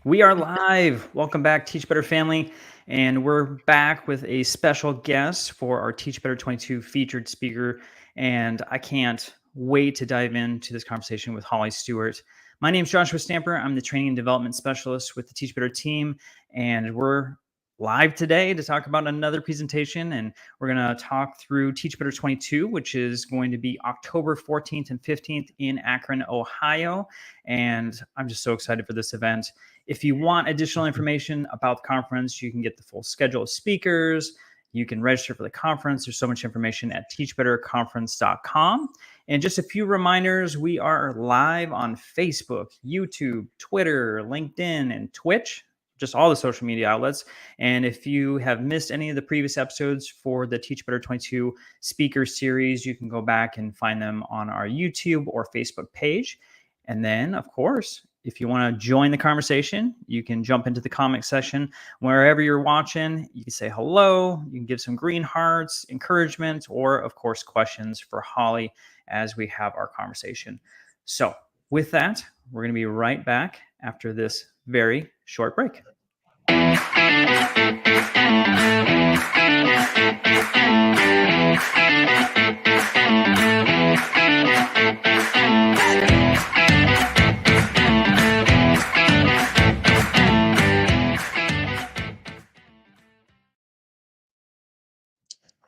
We are live. Welcome back, Teach Better family. And we're back with a special guest for our Teach Better 22 featured speaker. And I can't wait to dive into this conversation with Holly Stewart. My name is Joshua Stamper. I'm the training and development specialist with the Teach Better team. And we're live today to talk about another presentation. And we're going to talk through Teach Better 22, which is going to be October 14th and 15th in Akron, Ohio. And I'm just so excited for this event. If you want additional information about the conference, you can get the full schedule of speakers. You can register for the conference. There's so much information at teachbetterconference.com. And just a few reminders, we are live on Facebook, YouTube, Twitter, LinkedIn, and Twitch, just all the social media outlets. And if you have missed any of the previous episodes for the Teach Better 22 speaker series, you can go back and find them on our YouTube or Facebook page. And then, of course, if you want to join the conversation, you can jump into the comment section wherever you're watching. You can say hello, you can give some green hearts, encouragement, or of course, questions for Holly as we have our conversation. So with that, we're going to be right back after this very short break.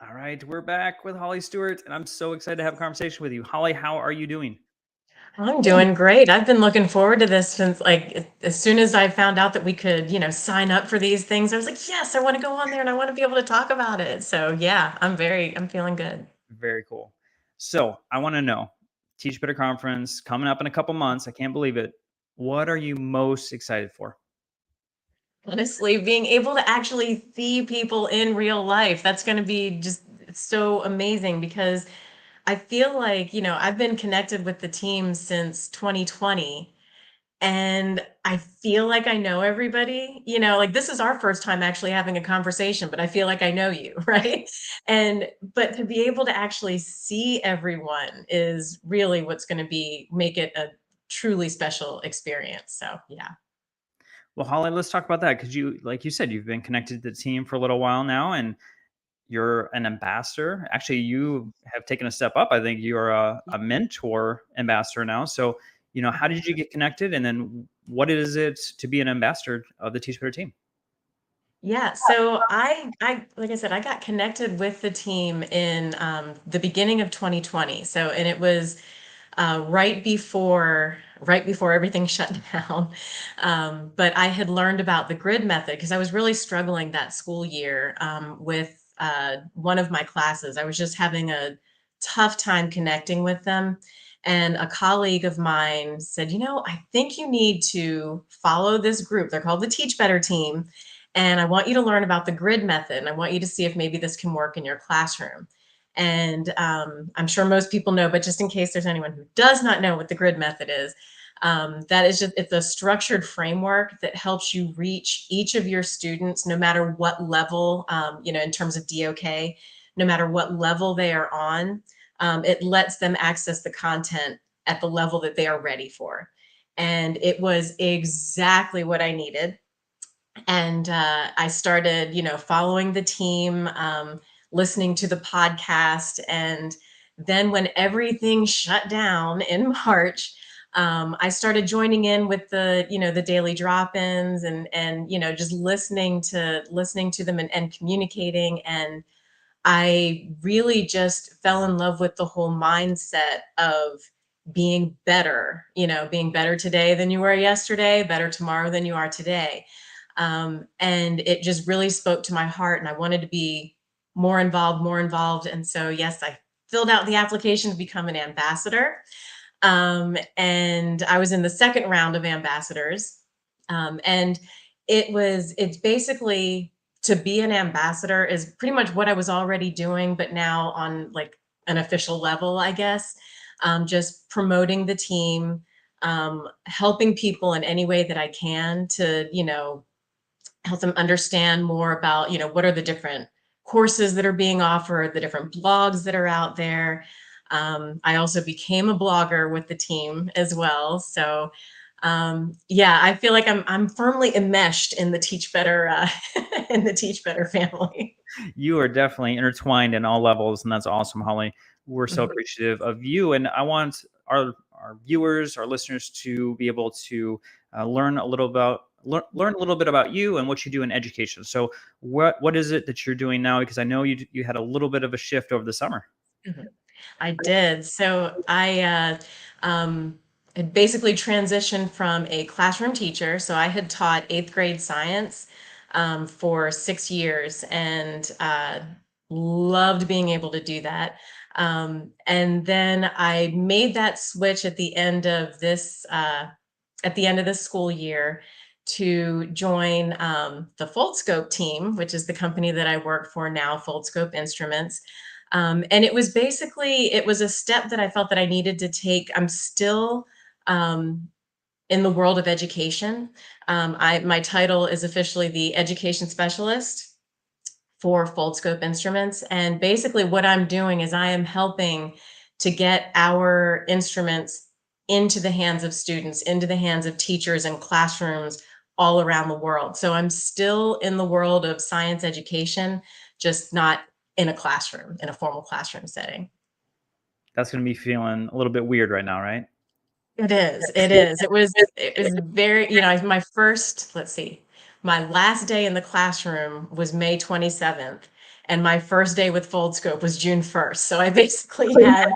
All right, we're back with Holly Stewart, and I'm so excited to have a conversation with you. Holly, how are you doing? I'm doing great. I've been looking forward to this since as soon as I found out that we could, sign up for these things. I was like, yes, I want to go on there and I want to be able to talk about it. So yeah, I'm feeling good. Very cool. So I want to know, Teach Better Conference coming up in a couple months. I can't believe it. What are you most excited for? Honestly, being able to actually see people in real life, that's going to be just so amazing because I feel like, I've been connected with the team since 2020. And I feel like I know everybody, like this is our first time actually having a conversation, but I feel like I know you, right? But to be able to actually see everyone is really what's going to make it a truly special experience. So, yeah. Well, Holly, let's talk about that because like you said, you've been connected to the team for a little while now, and you're an ambassador. Actually, you have taken a step up. I think you're a mentor ambassador now. So, how did you get connected, and then what is it to be an ambassador of the Teach Better team? Yeah, so I like I said, I got connected with the team in the beginning of 2020. So, and it was right before everything shut down. But I had learned about the grid method because I was really struggling that school year with one of my classes. I was just having a tough time connecting with them. And a colleague of mine said, I think you need to follow this group. They're called the Teach Better team. And I want you to learn about the grid method. And I want you to see if maybe this can work in your classroom. And I'm sure most people know, but just in case there's anyone who does not know what the grid method is, that is it's a structured framework that helps you reach each of your students, no matter what level, in terms of DOK, no matter what level they are on. It lets them access the content at the level that they are ready for. And it was exactly what I needed. And I started, following the team, listening to the podcast. And then when everything shut down in March, I started joining in with the daily drop-ins and just listening to them and communicating. And I really just fell in love with the whole mindset of being better today than you were yesterday, better tomorrow than you are today. And it just really spoke to my heart, and I wanted to be more involved, more involved. And so, yes, I filled out the application to become an ambassador. And I was in the second round of ambassadors. And it's basically to be an ambassador is pretty much what I was already doing, but now on like an official level, I guess. Just promoting the team, helping people in any way that I can to, help them understand more about, what are the different courses that are being offered, the different blogs that are out there. I also became a blogger with the team as well. So Yeah, I feel like I'm firmly enmeshed in the Teach Better in the Teach Better family. You are definitely intertwined in all levels, and that's awesome, Holly. We're so Mhm, appreciative of you, and I want our viewers, our listeners, to be able to learn a little bit about you and what you do in education. So, what is it that you're doing now? Because I know you had a little bit of a shift over the summer. mhm. I did. So um, had basically transitioned from a classroom teacher. So I had taught eighth grade science for 6 years and loved being able to do that. And then I made that switch at the end of this school year to join the Foldscope team, which is the company that I work for now, Foldscope Instruments. And it was a step that I felt that I needed to take. I'm still um, in the world of education. My title is officially the education specialist for Foldscope Instruments. And basically, what I'm doing is I am helping to get our instruments into the hands of students, into the hands of teachers and classrooms all around the world. So I'm still in the world of science education, just not in a classroom, in a formal classroom setting. That's going to be feeling a little bit weird right now, right? It is. It is. It was very, my first, let's see, my last day in the classroom was May 27th, and my first day with Foldscope was June 1st. So I basically had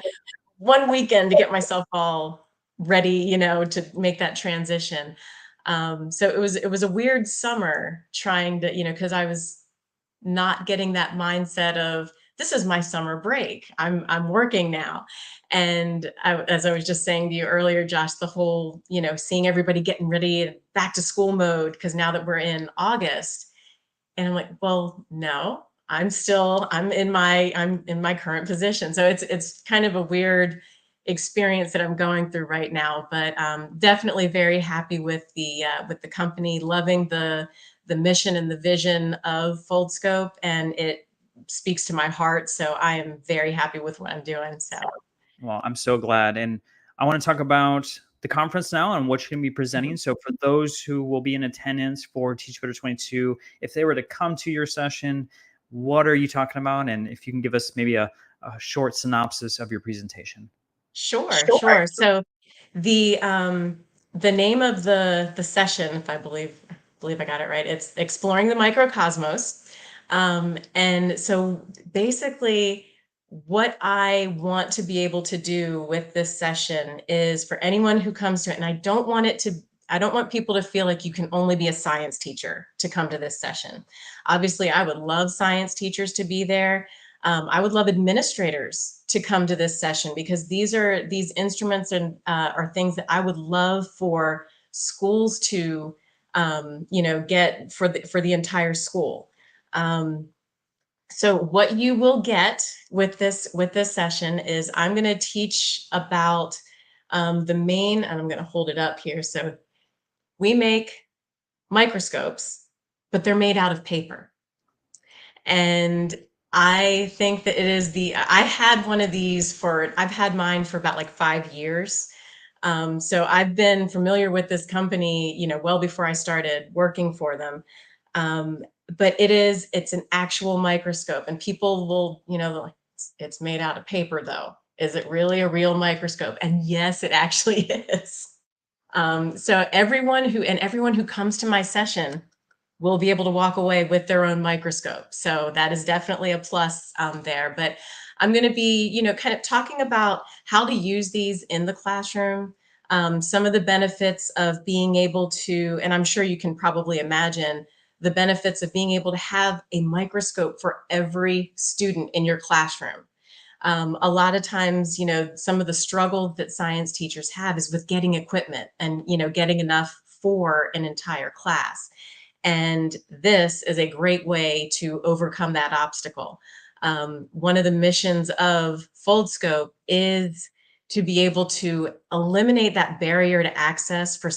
one weekend to get myself all ready, to make that transition. So it was a weird summer trying to, because I was not getting that mindset of this is my summer break. I'm working now. And as I was just saying to you earlier, Josh, the whole, seeing everybody getting ready back to school mode, because now that we're in August, and I'm like, well, no, I'm in my current position. So it's kind of a weird experience that I'm going through right now, but definitely very happy with the company, loving the mission and the vision of Foldscope, and it speaks to my heart. So I am very happy with what I'm doing. So Well, I'm so glad. And I want to talk about the conference now and what you're going to be presenting. mhm. So, for those who will be in attendance for Teach Better 22, if they were to come to your session, what are you talking about? And if you can give us maybe a short synopsis of your presentation. Sure, sure. So the name of the session, if I believe I got it right, it's exploring the microcosmos. And so basically what I want to be able to do with this session is for anyone who comes to it, and I don't want people to feel like you can only be a science teacher to come to this session. Obviously, I would love science teachers to be there. I would love administrators to come to this session because these instruments and are things that I would love for schools to get for the entire school. Um, so what you will get with this session is I'm going to teach about the main, and I'm going to hold it up here. So we make microscopes, but they're made out of paper. And I think that I had one of these I've had mine for about like 5 years. So I've been familiar with this company, well before I started working for them. Um, but it's an actual microscope, and people will, they're like, it's made out of paper though. Is it really a real microscope? And yes, it actually is. So everyone who comes to my session will be able to walk away with their own microscope. So that is definitely a plus there. But I'm going to be, kind of talking about how to use these in the classroom, some of the benefits of being able to, and I'm sure you can probably imagine the benefits of being able to have a microscope for every student in your classroom. A lot of times, some of the struggle that science teachers have is with getting equipment and, getting enough for an entire class. And this is a great way to overcome that obstacle. One of the missions of Foldscope is to be able to eliminate that barrier to access for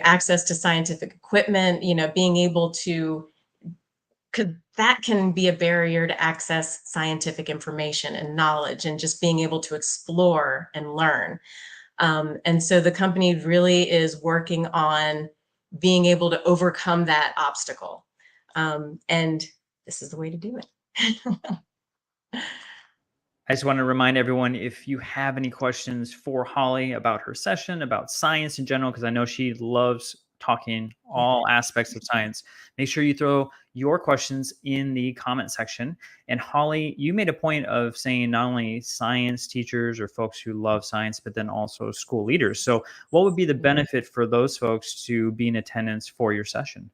access to scientific equipment, being able to, could that can be a barrier to access scientific information and knowledge and just being able to explore and learn. And so the company really is working on being able to overcome that obstacle. And this is the way to do it. I just want to remind everyone, if you have any questions for Holly about her session, about science in general, because I know she loves talking all aspects of science, make sure you throw your questions in the comment section. And Holly, you made a point of saying not only science teachers or folks who love science, but then also school leaders. So what would be the benefit for those folks to be in attendance for your session?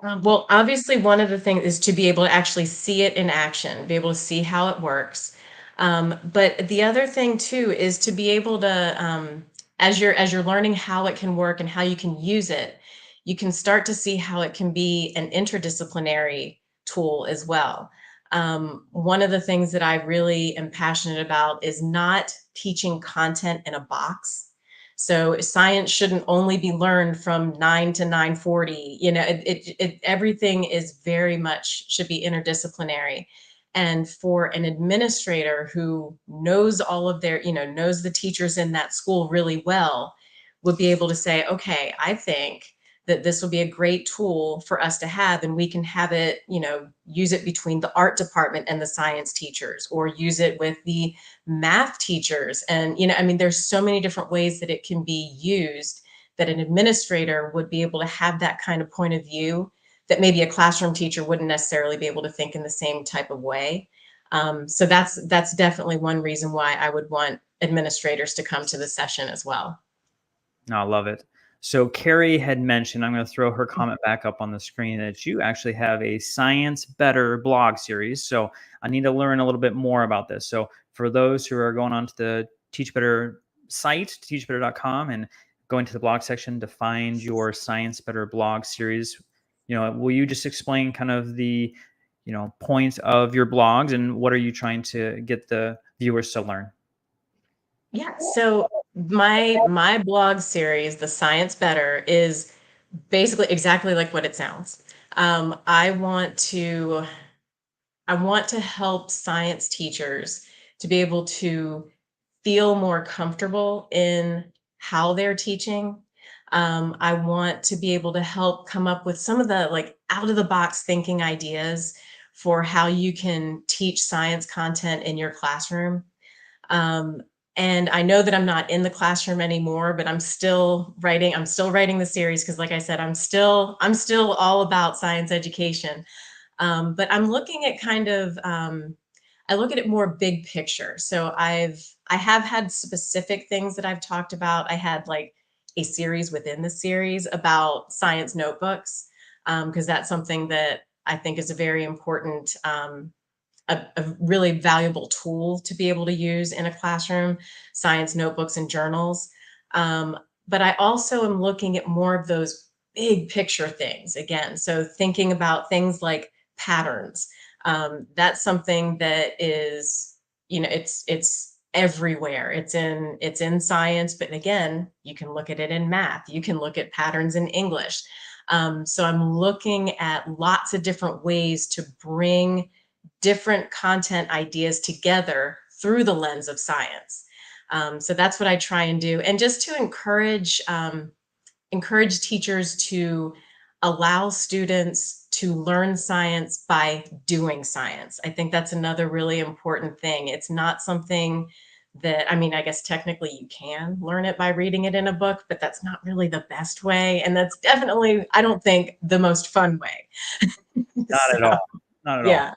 Well, obviously, one of the things is to be able to actually see it in action, be able to see how it works. But the other thing too is to be able to, as you're learning how it can work and how you can use it, you can start to see how it can be an interdisciplinary tool as well. One of the things that I really am passionate about is not teaching content in a box. So science shouldn't only be learned from 9 to 9:40. Everything is very much should be interdisciplinary. And for an administrator who knows all of their, knows the teachers in that school really well, would be able to say, okay, I think that this will be a great tool for us to have, and we can have it, use it between the art department and the science teachers, or use it with the math teachers. And, I mean, there's so many different ways that it can be used, that an administrator would be able to have that kind of point of view that maybe a classroom teacher wouldn't necessarily be able to think in the same type of way. So that's definitely one reason why I would want administrators to come to the session as well. No, I love it. So Carrie had mentioned, I'm going to throw her comment back up on the screen, that you actually have a Science Better blog series. So I need to learn a little bit more about this. So for those who are going on to the Teach Better site, teachbetter.com, and going to the blog section to find your Science Better blog series, will you just explain kind of the, point of your blogs and what are you trying to get the viewers to learn? Yeah. So my blog series, The Science Better, is basically exactly like what it sounds. Um, I want to I want to help science teachers to be able to feel more comfortable in how they're teaching. I want to be able to help come up with some of the like out of the box thinking ideas for how you can teach science content in your classroom. Um, and I know that I'm not in the classroom anymore, but I'm still writing the series because like I said, I'm still all about science education. But I'm looking at I look at it more big picture. So I have had specific things that I've talked about. I had like a series within the series about science notebooks, because that's something that I think is a very important, a really valuable tool to be able to use in a classroom, science notebooks and journals. Um, but I also am looking at more of those big picture things again. So thinking about things like patterns. That's something that is, it's everywhere. It's in science, but again, you can look at it in math. You can look at patterns in English. So I'm looking at lots of different ways to bring different content ideas together through the lens of science. So that's what I try and do, and just to encourage teachers to allow students to learn science by doing science. I think that's another really important thing. It's not something that, I mean, I guess technically you can learn it by reading it in a book, but that's not really the best way. And that's definitely, I don't think, the most fun way. Not at So, all. Not at all. yeah.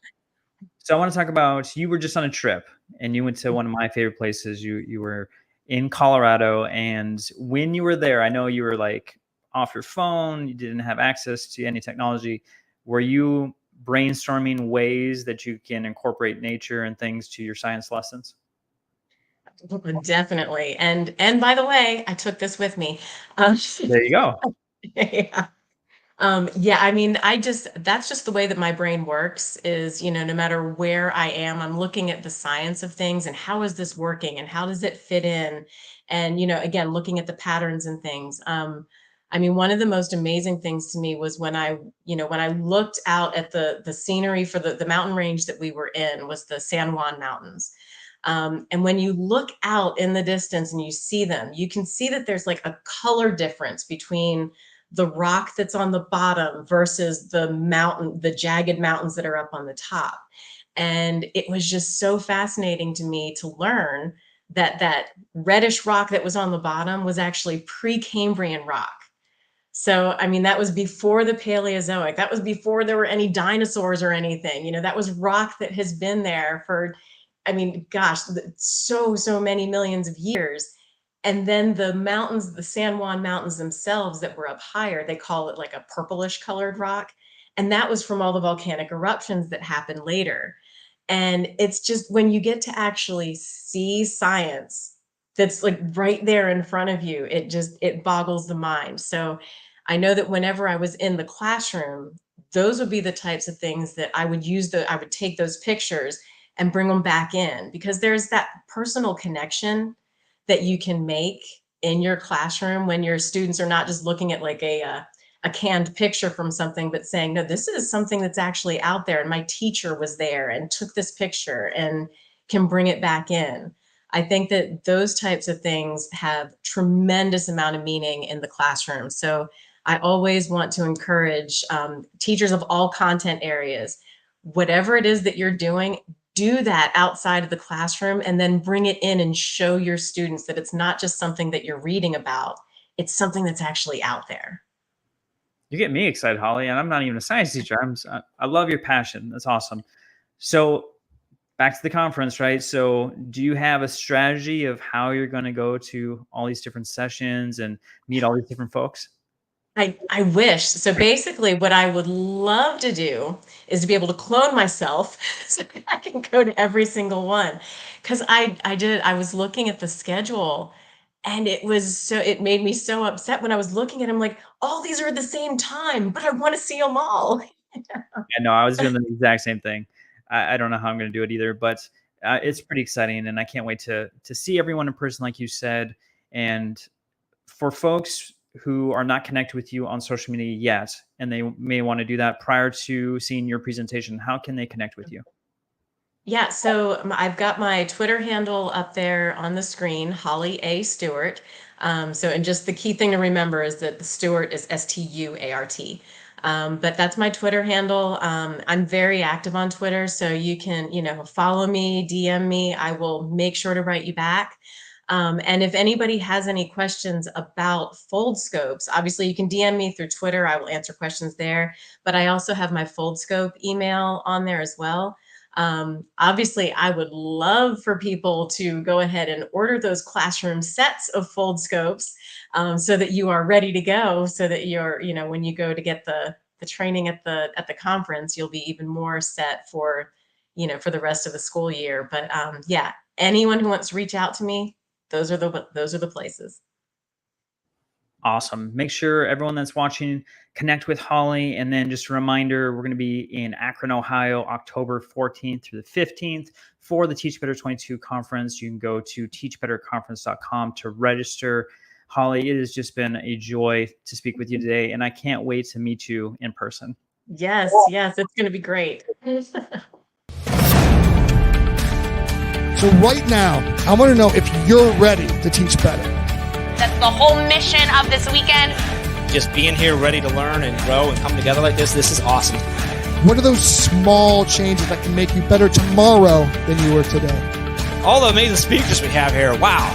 So I want to talk about, you were just on a trip and you went to one of my favorite places. You were in Colorado, and when you were there, I know you were like off your phone, you didn't have access to any technology. Were you brainstorming ways that you can incorporate nature and things to your science lessons? Definitely. And by the way, I took this with me. Um, There you go. yeah. Yeah, I mean, that's just the way that my brain works is, no matter where I am, I'm looking at the science of things and how is this working and how does it fit in? And, again, looking at the patterns and things. I mean, one of the most amazing things to me was when I looked out at the scenery for the mountain range that we were in was the San Juan Mountains. And when you look out in the distance and you see them, you can see that there's like a color difference between the rock that's on the bottom versus the mountain, the jagged mountains that are up on the top. And it was just so fascinating to me to learn that that reddish rock that was on the bottom was actually Precambrian rock. So, I mean, that was before the Paleozoic. That was before there were any dinosaurs or anything. That was rock that has been there for, I mean, gosh, so many millions of years. And then the mountains, the San Juan Mountains themselves that were up higher, they call it like a purplish colored rock. And that was from all the volcanic eruptions that happened later. And it's just when you get to actually see science that's like right there in front of you, it boggles the mind. So I know that whenever I was in the classroom, those would be the types of things that I would I would take those pictures and bring them back in, because there's that personal connection that you can make in your classroom when your students are not just looking at like a canned picture from something, but saying, no, this is something that's actually out there. And my teacher was there and took this picture and can bring it back in. I think that those types of things have tremendous amount of meaning in the classroom. So I always want to encourage teachers of all content areas, whatever it is that you're doing, do that outside of the classroom and then bring it in and show your students that it's not just something that you're reading about, it's something that's actually out there. You get me excited, Holly, and I'm not even a science teacher. I love your passion. That's awesome. So back to the conference, right? So do you have a strategy of how you're going to go to all these different sessions and meet all these different folks? I wish. So basically what I would love to do is to be able to clone myself so that I can go to every single one. Because I was looking at the schedule and it made me so upset when I was looking at them like, all these are at the same time, but I want to see them all. Yeah, no, I was doing the exact same thing. I don't know how I'm going to do it either, but it's pretty exciting, and I can't wait to see everyone in person, like you said. And for folks who are not connected with you on social media yet, and they may want to do that prior to seeing your presentation, how can they connect with you? Yeah, so I've got my Twitter handle up there on the screen, Holly A. Stuart. And just the key thing to remember is that the Stuart is Stuart. But that's my Twitter handle. I'm very active on Twitter, so you can, follow me, DM me. I will make sure to write you back. And if anybody has any questions about Foldscopes, obviously you can DM me through Twitter. I will answer questions there. But I also have my Foldscope email on there as well. Obviously, I would love for people to go ahead and order those classroom sets of Foldscopes so that you are ready to go, so that you're, when you go to get the training at the conference, you'll be even more set for, for the rest of the school year. But yeah, anyone who wants to reach out to me, those are the places. Awesome. Make sure everyone that's watching connect with Holly. And then just a reminder, we're going to be in Akron, Ohio, October 14th through the 15th for the Teach Better 22 conference. You can go to teachbetterconference.com to register. Holly, it has just been a joy to speak with you today, and I can't wait to meet you in person. Yes, it's going to be great. So right now, I want to know if you're ready to teach better. That's the whole mission of this weekend. Just being here ready to learn and grow and come together like this is awesome. What are those small changes that can make you better tomorrow than you were today? All the amazing speakers we have here, wow.